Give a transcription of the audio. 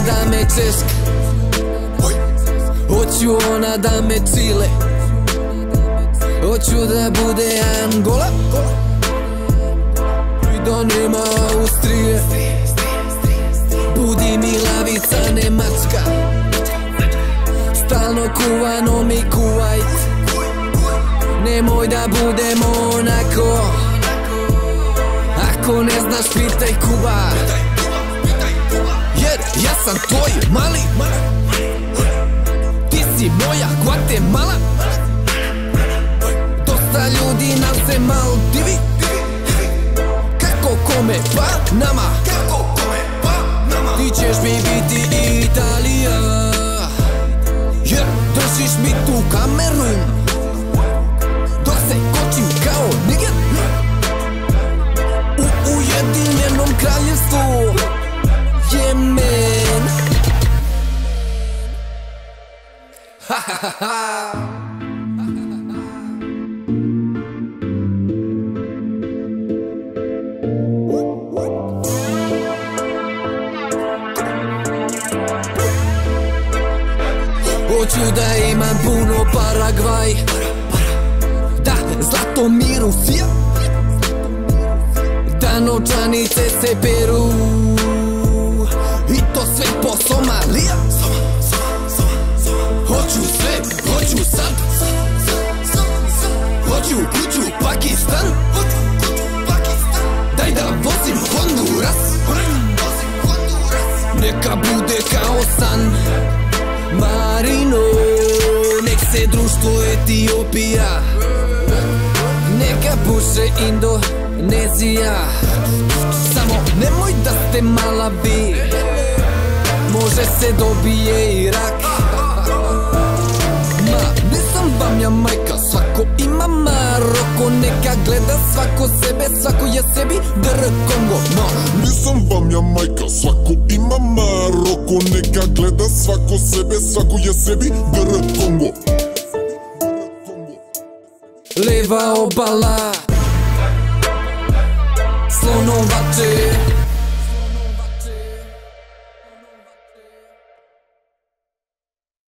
da me češka, hoću ona da me cile, hoću da bude Angola i da nema Austrije. Budi mi lavica Nemačka, stalno kuvano mi Kuvajt, nemoj da bude Monako, ako ne znaš pitaj Kuba, jer ja sam tvoj mali, ti si moja Guatemala. Dosta ljudi nam se Maldivi, kako kome pa nama, ti ćeš mi biti Italija, jer držiš mi tu Kamerun, dok se kočim kao Niger u Ujedinjenom kraljevstvu Jemen. Ha ha ha ha. Hoću da imam puno Paragvaj, da zlato mi Rusija, da novčanice se peru i to sve po Somalija. Hoću sve, hoću sad, hoću kuću Pakistan, daj da vozim Honduras, neka bude kao san Marino, nek se društvo Etiopija, neka puše Indonezija, samo nemoj da ste malavi, može se dobije Irak. Ma, nisam vam ja majka, svako ima Maroko, neka gleda svako sebe, svako je sebi dr Kongo. Ma, nisam vam ja majka, svako ima Maroko, neka gleda svako sebe, svako je sebi dr Kongo. Leva obala, Slonovače,